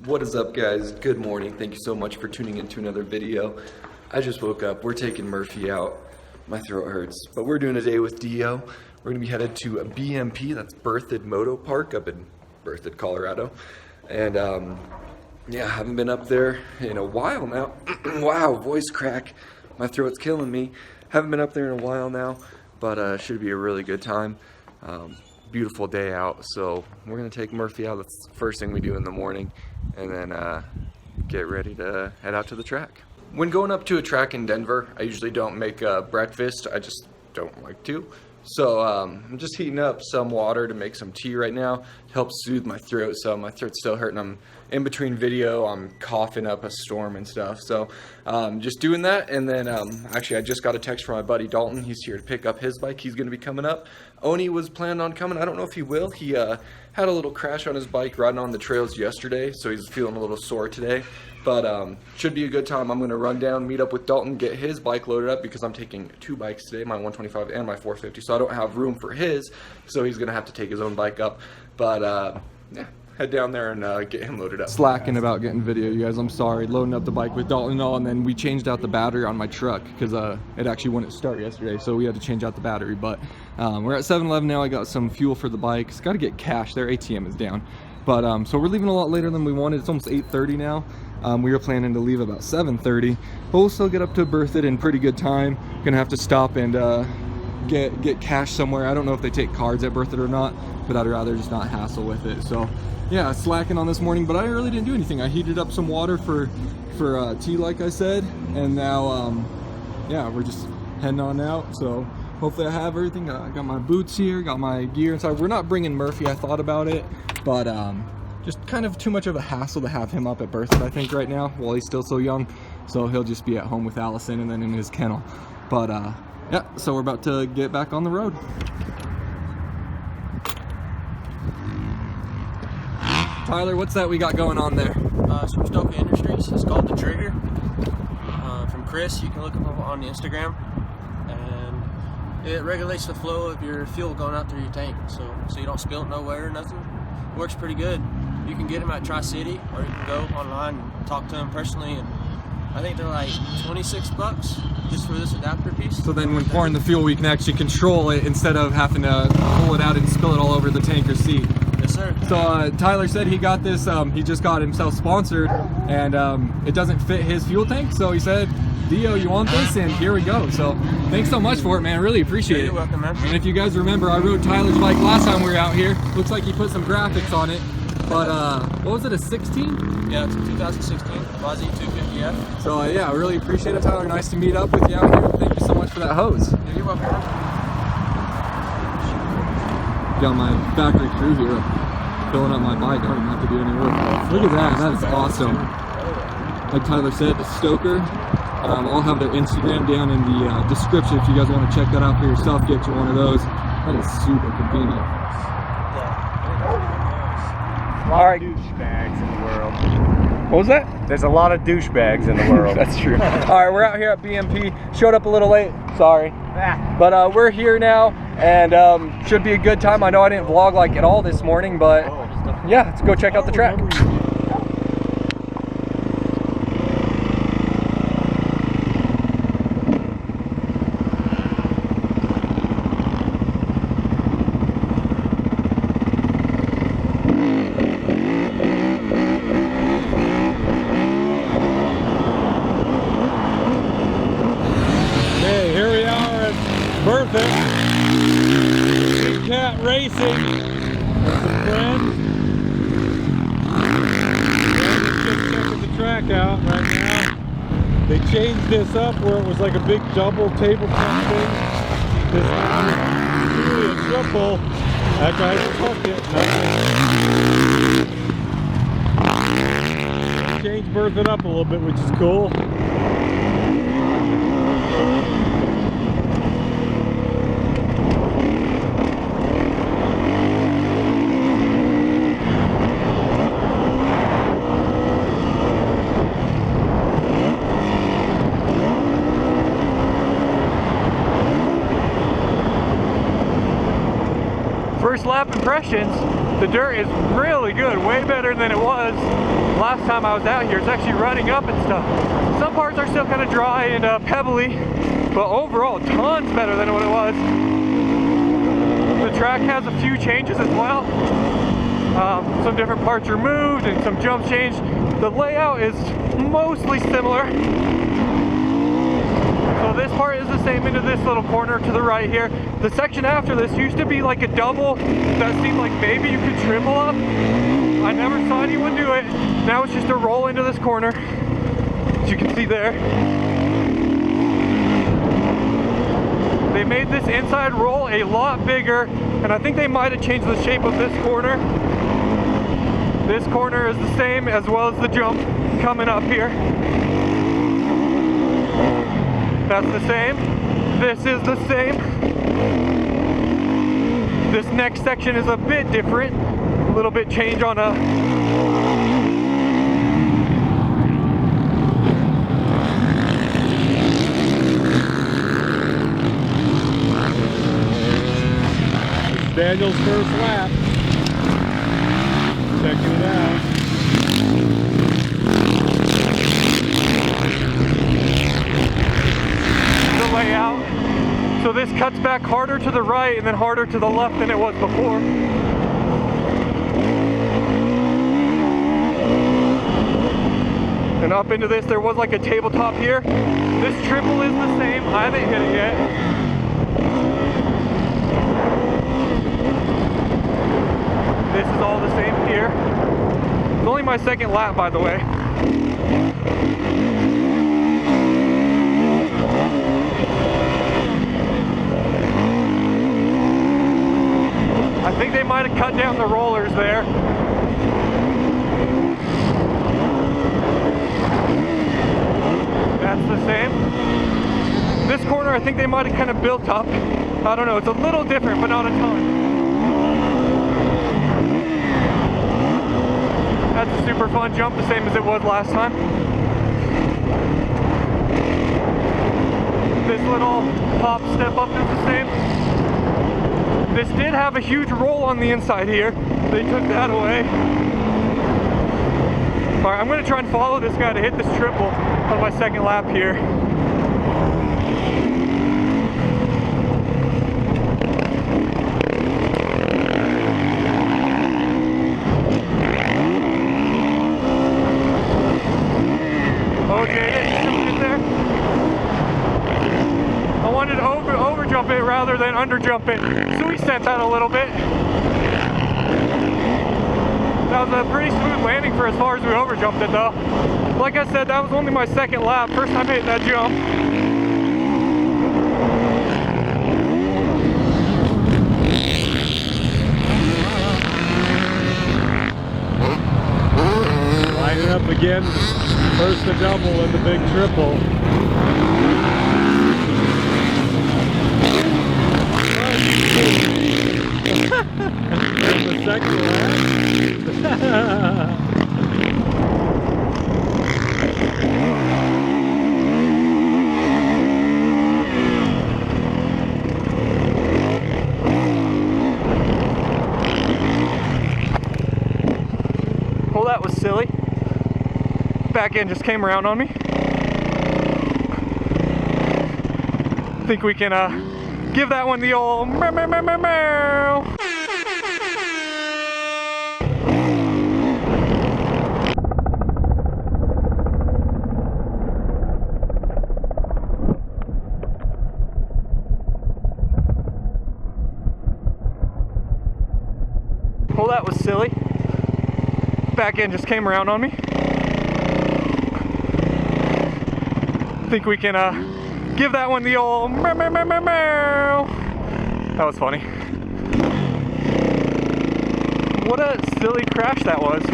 What is up, guys? Good morning. Thank you so much for tuning into another video. I just woke up. We're taking Murphy out. My throat hurts, but we're doing a day with DeeO. We're gonna be headed to a BMP, that's Berthoud Moto Park up in Berthoud, Colorado. And yeah, I haven't been up there in a while now. Wow, voice crack. My throat's killing me. Haven't been up there in a while now, but should be a really good time. Beautiful day out, so we're gonna take Murphy out. That's the first thing we do in the morning, and then get ready to head out to the track. When going up to a track in Denver, I usually don't make breakfast. I just don't like to. So I'm just heating up some water to make some tea right now to help soothe my throat. So my throat's still hurting. I'm in between video. I'm coughing up a storm and stuff. So just doing that. And then actually I just got a text from my buddy Dalton. He's here to pick up his bike. He's going to be coming up. Oni was planning on coming. I don't know if he will. He had a little crash on his bike riding on the trails yesterday. So he's feeling a little sore today. But should be a good time. I'm going to run down, meet up with Dalton, get his bike loaded up because I'm taking two bikes today, my 125 and my 450. So I don't have room for his, so he's going to have to take his own bike up. But yeah, head down there and get him loaded up. Slacking about getting video, you guys. I'm sorry. Loading up the bike with Dalton and all, and then we changed out the battery on my truck because it actually wouldn't start yesterday, so we had to change out the battery. But we're at 7-Eleven now. I got some fuel for the bike. It's got to get cash. Their ATM is down. But so we're leaving a lot later than we wanted. It's almost 8:30 now. We were planning to leave about 7:30, but we'll still get up to Berthoud in pretty good time. Gonna have to stop and get cash somewhere. I don't know if they take cards at Berthoud or not, but I'd rather just not hassle with it. So yeah, slacking on this morning, but I really didn't do anything. I heated up some water for tea, like I said, and now yeah, we're just heading on out. So hopefully I have everything. I got my boots here, got my gear inside. We're not bringing Murphy. I thought about it, but just kind of too much of a hassle to have him up at Berthoud, I think, right now, while he's still so young. So he'll just be at home with Allison and then in his kennel. But yeah, so we're about to get back on the road. Tyler, what's that we got going on there? Some Stoka Industries. It's called The Trigger. From Chris, you can look him up on Instagram. And it regulates the flow of your fuel going out through your tank. So you don't spill it nowhere or nothing. Works pretty good. You can get them at Tri-City, or you can go online and talk to them personally, and I think they're like 26 bucks just for this adapter piece. So then when pouring the fuel, we can actually control it instead of having to pull it out and spill it all over the tank or seat. Yes, sir. So Tyler said he got this, he just got himself sponsored, and it doesn't fit his fuel tank, so he said, DeeO, you want this? And here we go. So thanks so much for it, man. Really appreciate it. You're welcome, man. And if you guys remember, I rode Tyler's bike last time we were out here. Looks like he put some graphics on it. But what was it, a 16? Yeah, it's a 2016 YZ125F. So yeah, I really appreciate it, Tyler. Nice to meet up with you out here. Thank you so much for that hose. Yeah, you're welcome. Got my factory crew here filling up my bike. I don't even have to do any work. Look at that. That is awesome. Like Tyler said, the Stoker. I'll have their Instagram down in the description if you guys want to check that out for yourself. Get you one of those. That is super convenient. A lot of douchebags in the world. What was that? There's a lot of douchebags in the world. That's true. Alright, we're out here at BMP. Showed up a little late, sorry. But we're here now, and should be a good time. I know I didn't vlog like at all this morning, but yeah, let's go check out the track. Berthoud, Big Cat Racing, that's a friend. We're just checking the track out right now. They changed this up where it was like a big double tabletop thing. This is really a triple. That guy's took it. Changed Berthoud up a little bit, which is cool. First lap impressions. The dirt is really good, way better than it was last time I was out here. It's actually running up and stuff. Some parts are still kind of dry and pebbly, but overall, tons better than what it was. The track has a few changes as well. Some different parts removed and some jumps changed. The layout is mostly similar. So this part is the same into this little corner to the right here. The section after this used to be like a double that seemed like maybe you could triple up. I never saw anyone do it. Now it's just a roll into this corner, as you can see there. They made this inside roll a lot bigger, and I think they might have changed the shape of this corner. This corner is the same, as well as the jump coming up here. That's the same. This is the same. This next section is a bit different. A little bit change on a... This is Daniel's first lap. Checking it out. Layout. So this cuts back harder to the right and then harder to the left than it was before. And up into this, there was like a tabletop here. This triple is the same. I haven't hit it yet. This is all the same here. It's only my second lap, by the way. I think they might have cut down the rollers there. That's the same. This corner, I think they might have kind of built up. I don't know, it's a little different, but not a ton. That's a super fun jump, the same as it was last time. This little hop step up is the same. This did have a huge roll on the inside here. They took that away. All right, I'm gonna try and follow this guy to hit this triple on my second lap here. Okay, get there. I wanted to over jump it rather than under jump it, so we sent that a little bit. That was a pretty smooth landing for as far as we over jumped it though. Like I said, that was only my second lap, first time hitting that jump. Line it up again, first the double and the big triple. The second lap. Well, that was silly. Back end just came around on me. I think we can give that one the old meow, meow, meow, meow, meow. Well, that was silly. Back end just came around on me. I think we can give that one the old meow, meow, meow, meow, meow. That was funny. What a silly crash that was.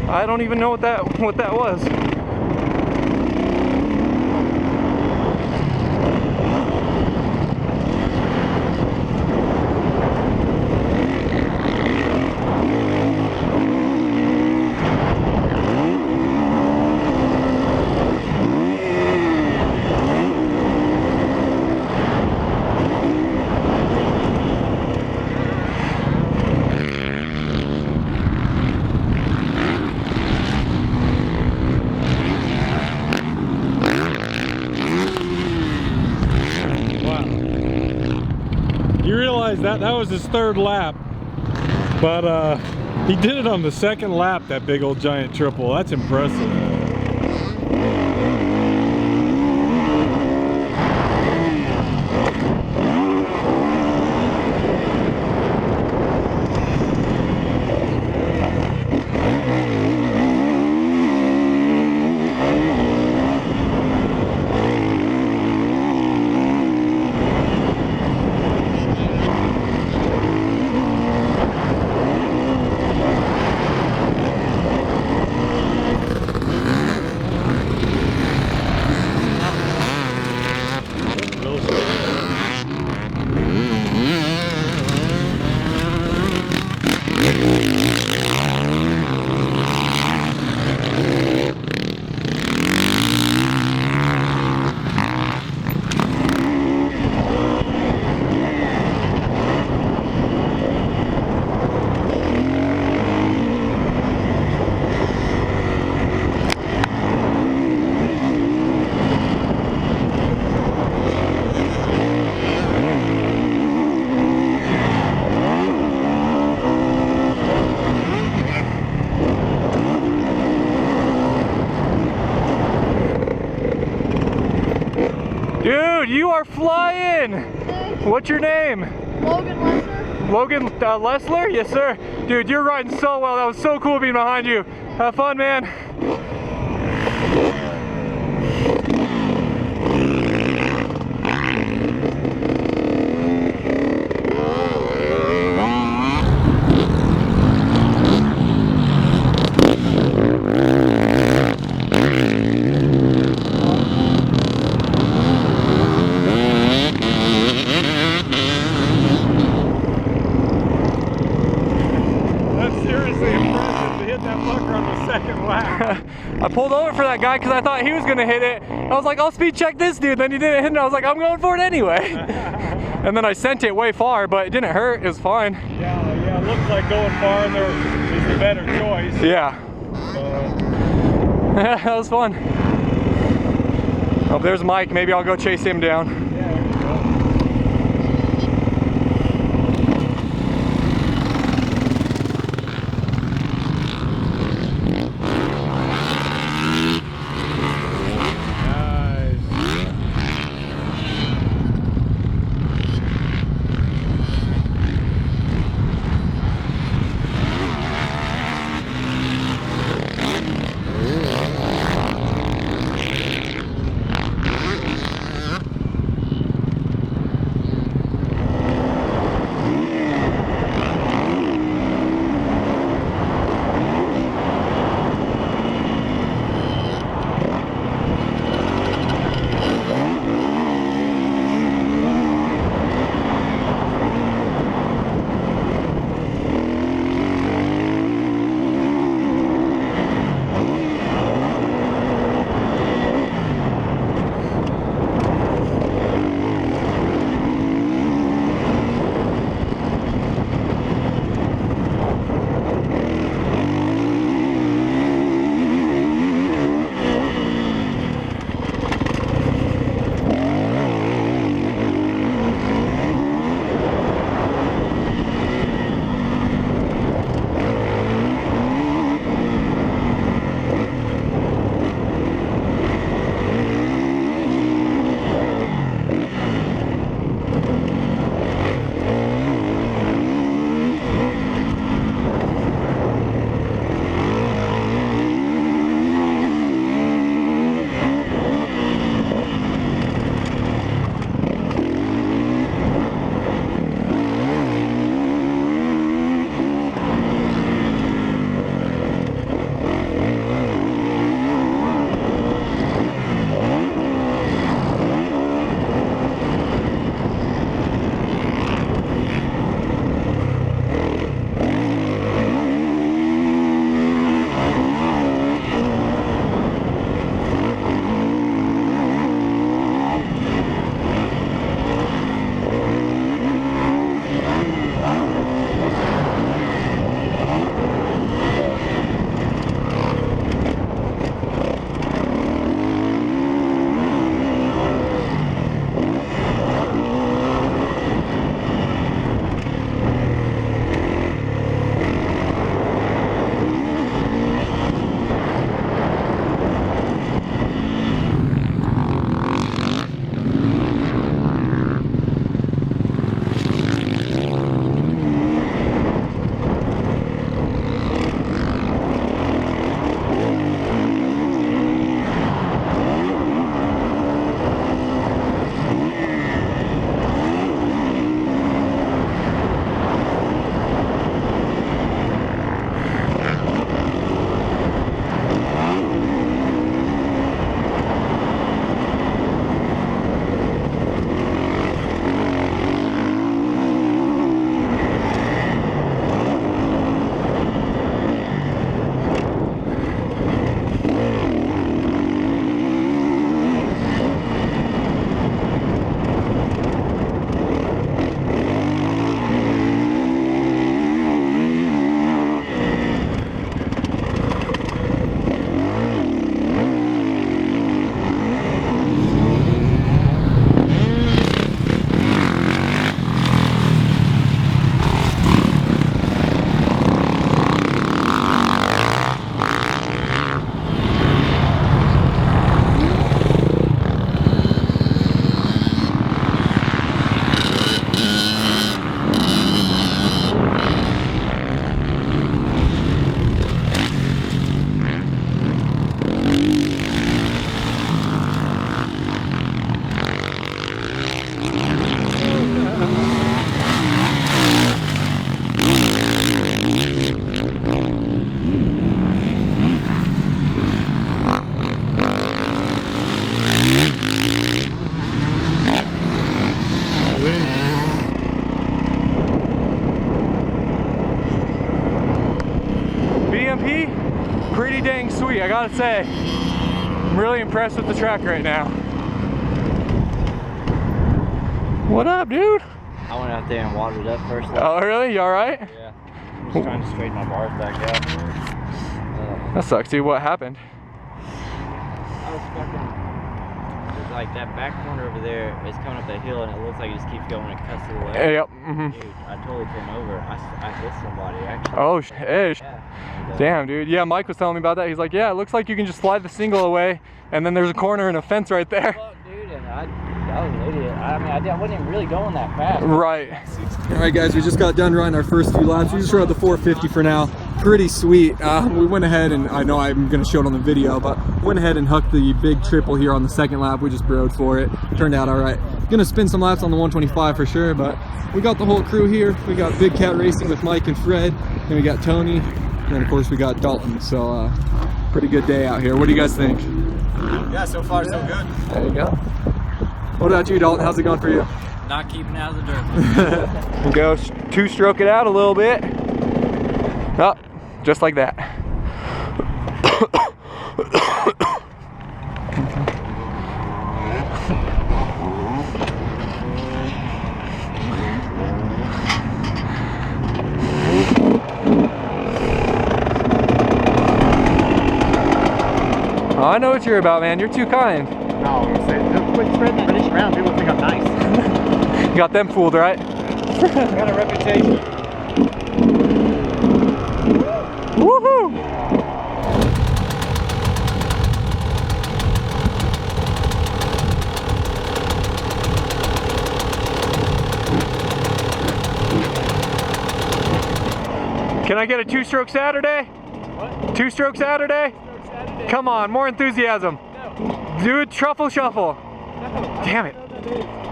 I don't even know what that was. guys, that was his third lap. But he did it on the second lap, that big old giant triple. That's impressive. Dude, you are flying! What's your name? Logan Lessler. Logan Lessler? Yes, sir. Dude, you're riding so well. That was so cool being behind you. Have fun, man. I pulled over for that guy because I thought he was going to hit it. I was like, I'll speed check this dude. Then he didn't hit it. I was like, I'm going for it anyway. And then I sent it way far, but it didn't hurt. It was fine. Yeah, it looks like going far there is the better choice. Yeah. That was fun. Oh, there's Mike. Maybe I'll go chase him down. gotta say, I'm really impressed with the track right now. What up, dude? I went out there and watered up first. Oh, really? You alright? Yeah. I'm just trying to straighten my bars back out. That sucks, dude. What happened? I was fucking... Like that back corner over there is coming up that hill and it looks like it just keeps going and cuts to the left. Yep. Dude, I totally turned over. I hit somebody actually. Oh, ish. Yeah. Damn, dude. Yeah, Mike was telling me about that. He's like, yeah, it looks like you can just slide the single away and then there's a corner and a fence right there. Fuck, dude, and I was an idiot. I mean, I wasn't even really going that fast. Right. Alright guys, we just got done running our first few laps. We just rode the 450 for now. Pretty sweet. We went ahead and, I know I'm going to show it on the video, but went ahead and hooked the big triple here on the second lap. We just broed for it. Turned out alright. Gonna spin some laps on the 125 for sure, but we got the whole crew here. We got Big Cat Racing with Mike and Fred, and we got Tony, and then of course we got Dalton. So pretty good day out here. What do you guys think? Yeah, so far so good. There you go. What about you, Dalton? How's it going for you? Not keeping out of the dirt. Go two-stroke it out a little bit. Oh, just like that. Oh, I know what you're about, man. You're too kind. No, I'm saying, quit spreading the British around. People think I'm nice. You got them fooled, right? Got a reputation. Woohoo! Can I get a two-stroke Saturday? What? Two-stroke Saturday? Come on, more enthusiasm. No. Do a truffle shuffle. No. Damn it.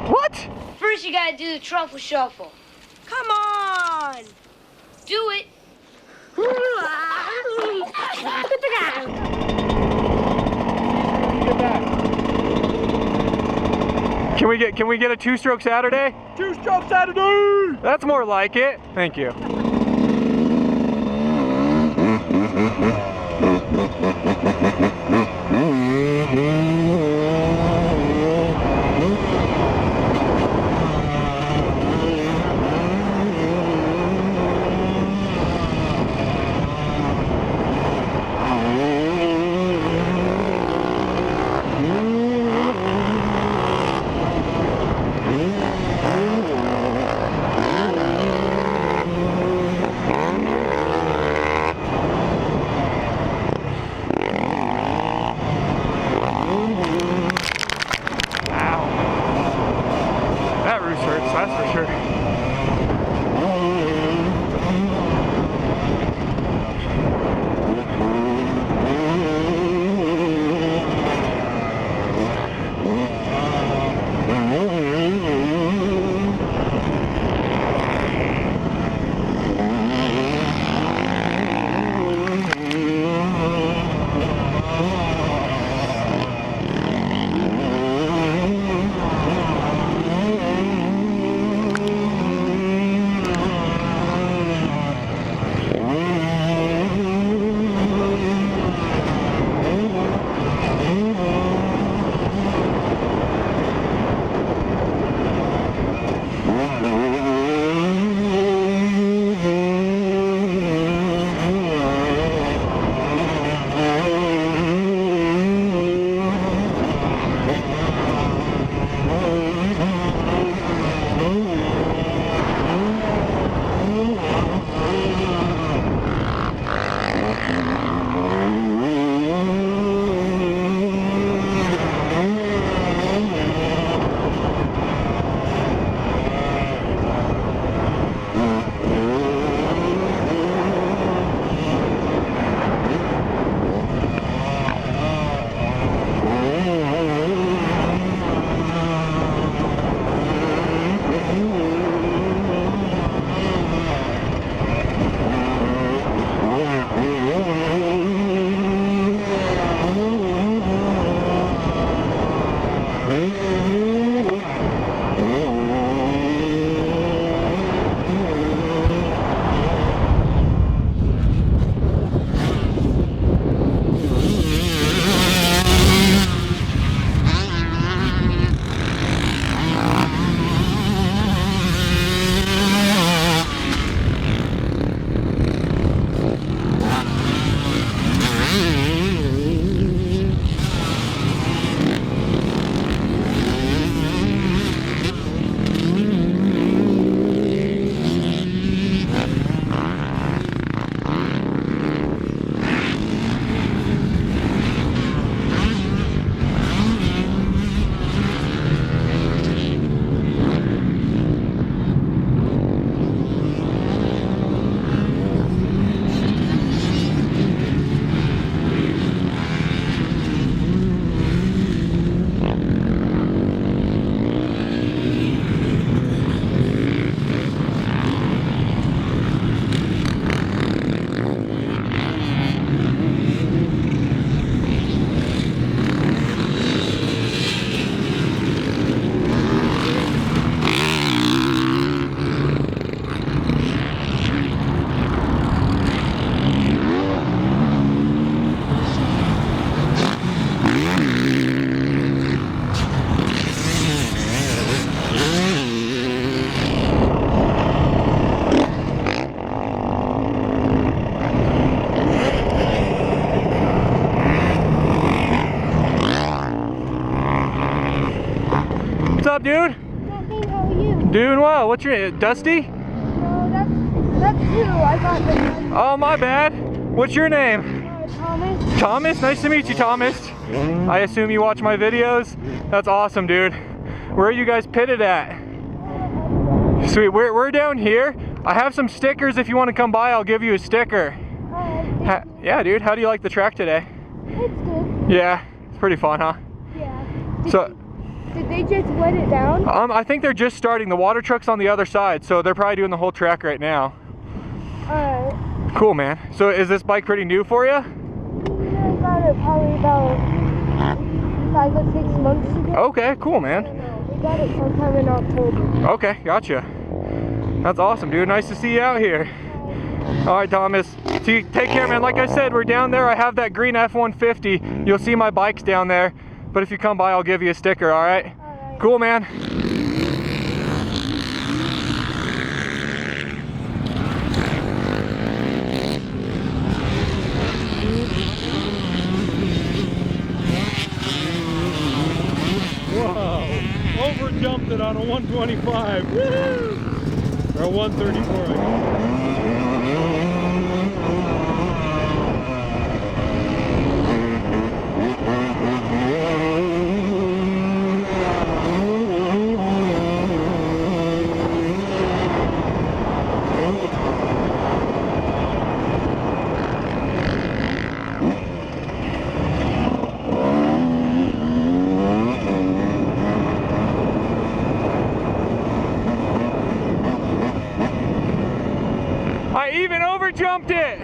What? First you gotta do the truffle shuffle. Come on! Do it! Can we get a two-stroke Saturday? Two-stroke Saturday! That's more like it. Thank you. What's up, dude? Nothing, how are you? Doing well. What's your name? Dusty? No, that's you. I got the one. Oh, my bad. What's your name? Thomas. Thomas? Nice to meet you, Thomas. I assume you watch my videos? That's awesome, dude. Where are you guys pitted at? Sweet. We're down here. I have some stickers. If you want to come by, I'll give you a sticker. Yeah, dude. How do you like the track today? It's good. Yeah. It's pretty fun, huh? Yeah. Did they just wet it down? I think they're just starting. The water truck's on the other side, so they're probably doing the whole track right now. Alright. Cool, man. So is this bike pretty new for you? I got it probably about 5 or 6 months ago. Okay, cool, man. We got it sometime in October. Okay, gotcha. That's awesome, dude. Nice to see you out here. All right, Thomas. See, take care, man. Like I said, we're down there. I have that green F-150. You'll see my bikes down there. But if you come by, I'll give you a sticker, all right? All right. Cool, man. Whoa! Over jumped it on a 125. Woo! Or a 134. I guess. I even over jumped it.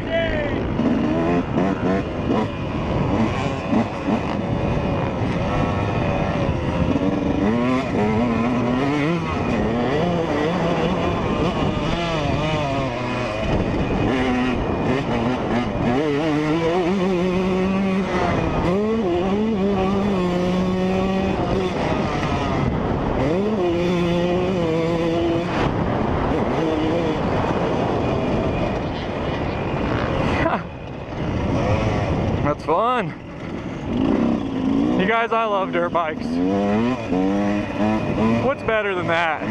That's fun. You guys, I love dirt bikes. What's better than that?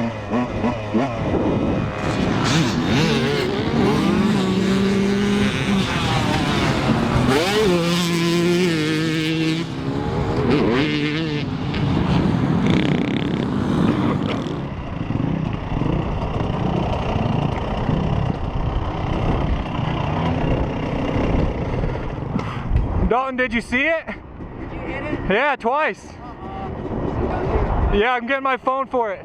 Dalton, did you see it? Did you hit it? Yeah, twice. Yeah, I'm getting my phone for it.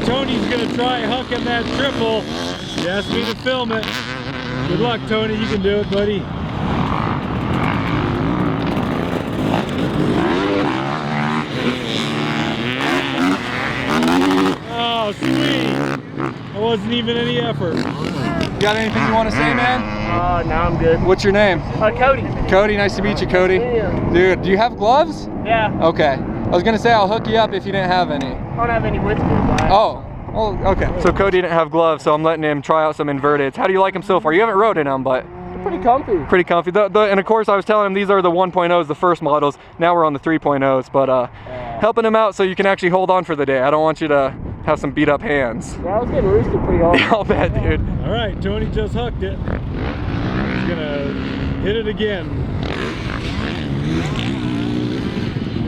Tony's gonna try hucking that triple. He asked me to film it. Good luck, Tony. You can do it, buddy. Oh, sweet. That wasn't even any effort. Got anything you want to say, man? No, I'm good. What's your name? Cody. Cody, nice to meet you, Cody. Yeah. Dude, do you have gloves? Yeah. Okay. I was gonna say I'll hook you up if you didn't have any. I don't have any with me. Oh, well, okay. So Cody didn't have gloves, so I'm letting him try out some inverteds. How do you like them so far? You haven't rode in them, but They're pretty comfy. pretty comfy. And of course, I was telling him these are the 1.0s, the first models. Now we're on the 3.0s, but helping him out so you can actually hold on for the day. I don't want you to have some beat up hands. Yeah, I was getting roosted pretty hard. I'll bet, dude. All right, Tony just hooked it. He's gonna hit it again.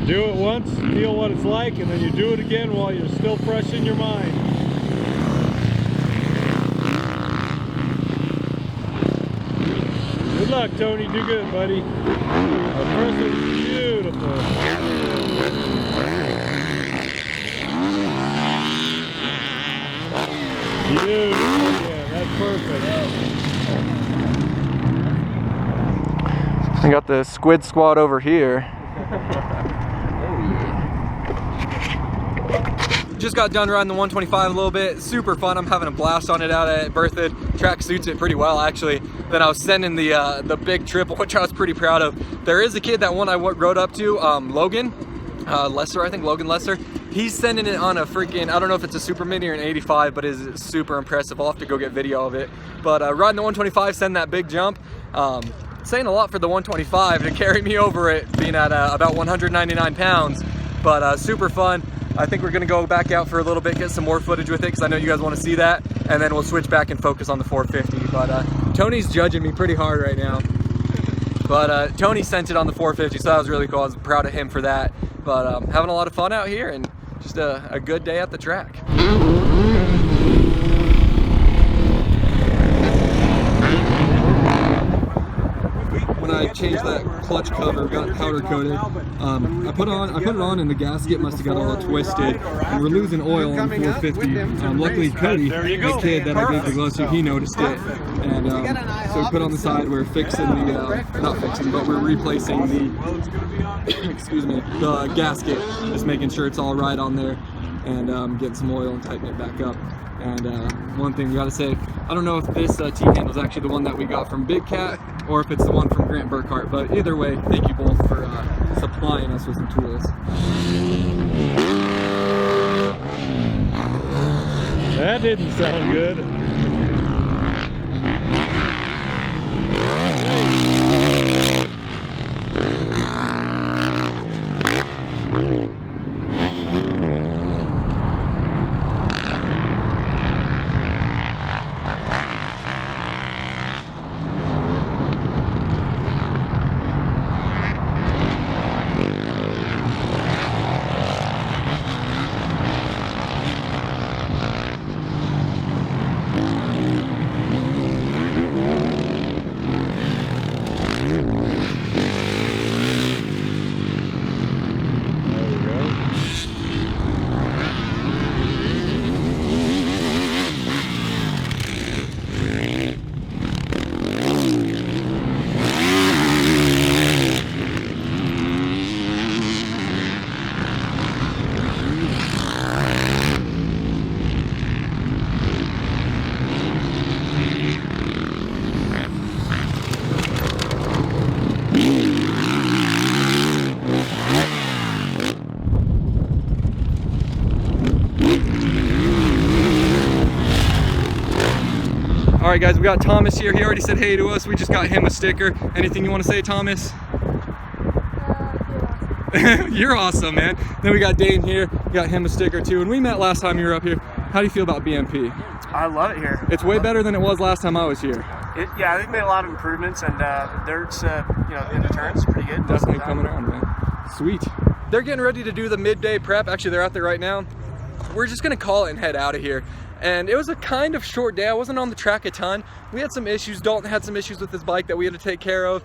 Do it once, feel what it's like, and then you do it again while you're still fresh in your mind. Good luck, Tony. Do good, buddy. That first one's beautiful. Beautiful. Yeah, that's perfect. I got the squid squad over here. Just got done riding the 125 a little bit. Super fun. I'm having a blast on it out at Berthoud. Track suits it pretty well, actually. Then I was sending the big triple, which I was pretty proud of. There is a kid, that one I rode up to, Logan Lesser, I think, Logan Lesser. He's sending it on a freaking, I don't know if it's a Super Mini or an 85, but it's super impressive. I'll have to go get video of it. But riding the 125, sending that big jump. Saying a lot for the 125 to carry me over it, being at about 199 pounds. But super fun. I think we're gonna go back out for a little bit, get some more footage with it, because I know you guys want to see that, and then we'll switch back and focus on the 450. But Tony's judging me pretty hard right now. But Tony sent it on the 450, so that was really cool. I was proud of him for that. But having a lot of fun out here, and just a good day at the track. When I changed that clutch cover, got it powder coated, I put it on and the gasket must have got all twisted, and we're losing oil on the 450. Luckily Cody, the kid that I gave the gloves to, he noticed it, and so we put on the side, we're fixing the, not fixing, but we're replacing the, excuse me, the gasket, just making sure it's all right on there, and getting some oil and tightening it back up. And one thing we gotta say, I don't know if this T-handle is actually the one that we got from Big Cat or if it's the one from Grant Burkhardt, but either way, thank you both for supplying us with some tools. That didn't sound good. All right, guys, we got Thomas here. He already said hey to us. We just got him a sticker. Anything you want to say, Thomas? You're awesome, man. Then we got Dane here. We got him a sticker too. And we met last time you were up here. How do you feel about BMP? I love it here. It's way better than it was last time I was here. Yeah, they've made a lot of improvements, and dirt's, you know, in the turns pretty good. Definitely coming around, man. Sweet. They're getting ready to do the midday prep. Actually, they're out there right now. We're just gonna call it and head out of here. And it was a kind of short day. I wasn't on the track a ton. We had some issues. Dalton had some issues with his bike that we had to take care of.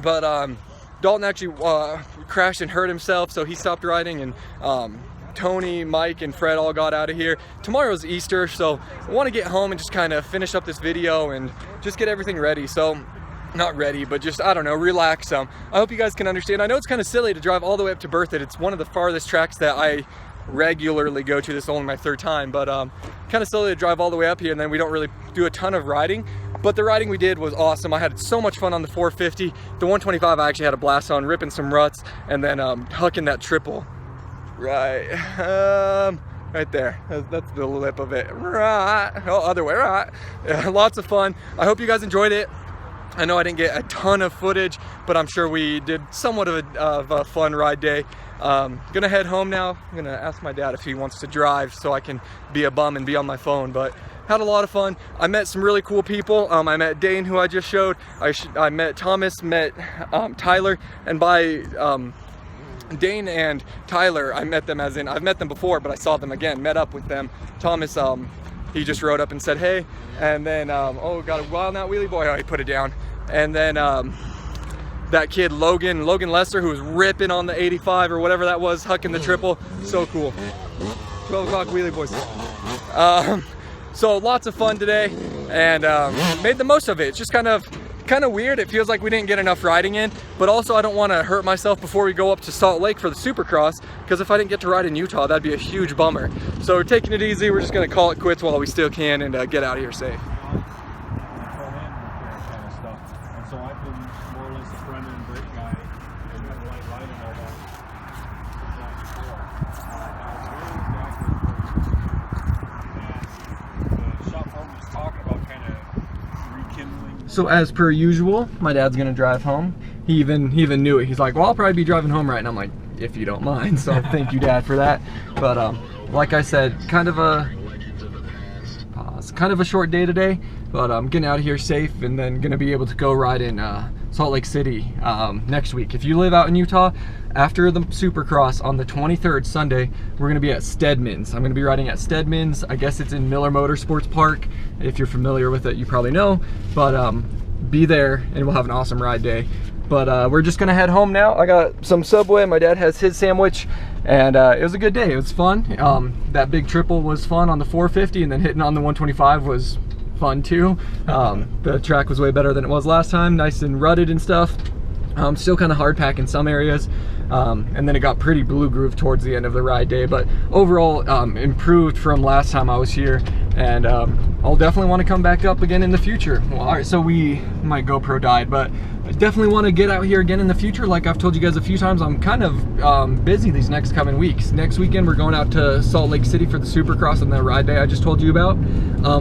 But Dalton actually crashed and hurt himself, so he stopped riding, and Tony, Mike, and Fred all got out of here. Tomorrow's Easter, so I want to get home and just kind of finish up this video and just get everything ready. So, not ready, but just, I don't know, relax. I hope you guys can understand. I know it's kind of silly to drive all the way up to Berthoud. It's one of the farthest tracks that I regularly go to. This is only my third time, but kind of silly to drive all the way up here, and then we don't really do a ton of riding. But the riding we did was awesome. I had so much fun on the 450. The 125 I actually had a blast on, ripping some ruts, and then hucking that triple. Right, right there. That's the lip of it. Right, oh, other way, right. Yeah, lots of fun. I hope you guys enjoyed it. I know I didn't get a ton of footage, but I'm sure we did somewhat of a fun ride day. Gonna head home now. I'm gonna ask my dad if he wants to drive so I can be a bum and be on my phone, but had a lot of fun. I met some really cool people. I met Dane, who I just showed. I met Thomas, met Tyler, and by Dane and Tyler, I met them as in, I've met them before, but I saw them again, met up with them. Thomas, he just rode up and said hey, and then, oh, got a wild out wheelie boy, oh, he put it down. And then that kid, Logan Lester, who was ripping on the 85 or whatever that was, hucking the triple, so cool. 12 o'clock wheelie boys. So lots of fun today, and made the most of it. It's just kind of weird. It feels like we didn't get enough riding in, but also I don't want to hurt myself before we go up to Salt Lake for the Supercross, because if I didn't get to ride in Utah, that'd be a huge bummer. So we're taking it easy. We're just going to call it quits while we still can and get out of here safe. So I've been more or less a friend and brake guy and light and all that. The shop owner was talking about kind of rekindling. So as per usual, my dad's gonna drive home. He even knew it. He's like, well, I'll probably be driving home right. And I'm like, if you don't mind. So thank you, Dad, for that. But like I said, kind of a short day today. But I'm getting out of here safe, and then gonna be able to go ride in Salt Lake City next week. If you live out in Utah, after the Supercross on the 23rd, Sunday, we're gonna be at Stedman's. I'm gonna be riding at Stedman's. I guess it's in Miller Motorsports Park. If you're familiar with it, you probably know. But be there, and we'll have an awesome ride day. But we're just gonna head home now. I got some Subway. My dad has his sandwich, and it was a good day. It was fun. That big triple was fun on the 450, and then hitting on the 125 was fun too. The track was way better than it was last time, nice and rutted and stuff. Still kind of hard pack in some areas, and then it got pretty blue groove towards the end of the ride day, but overall improved from last time I was here, and I'll definitely want to come back up again in the future. Well, all right, so my GoPro died, but I definitely want to get out here again in the future. Like I've told you guys a few times, I'm kind of busy these next coming weeks. Next weekend we're going out to Salt Lake City for the Supercross and the ride day I just told you about.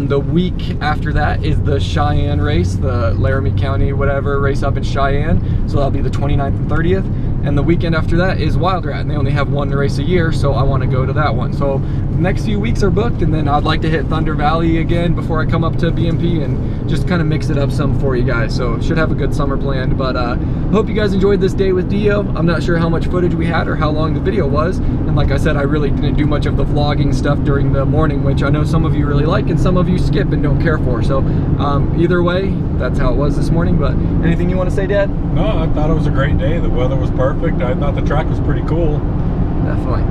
The week after that is the Cheyenne race, the Laramie County whatever race up in Cheyenne, so that'll be the 29th and 30th. And the weekend after that is Wild Rat, and they only have one race a year, so I want to go to that one. So the next few weeks are booked, and then I'd like to hit Thunder Valley again before I come up to BMP and just kind of mix it up some for you guys. So should have a good summer planned, but hope you guys enjoyed this day with DeeO. I'm not sure how much footage we had or how long the video was, and like I said, I really didn't do much of the vlogging stuff during the morning, which I know some of you really like and some of you skip and don't care for. So either way, that's how it was this morning. But anything you want to say, Dad? No, I thought it was a great day. The weather was perfect. I thought the track was pretty cool. Definitely.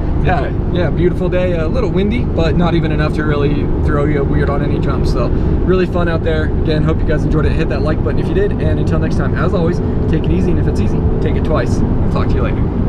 Yeah, beautiful day. A little windy, but not even enough to really throw you weird on any jumps. So really fun out there. Again, hope you guys enjoyed it. Hit that like button if you did. And until next time, as always, take it easy. And if it's easy, take it twice. I'll talk to you later.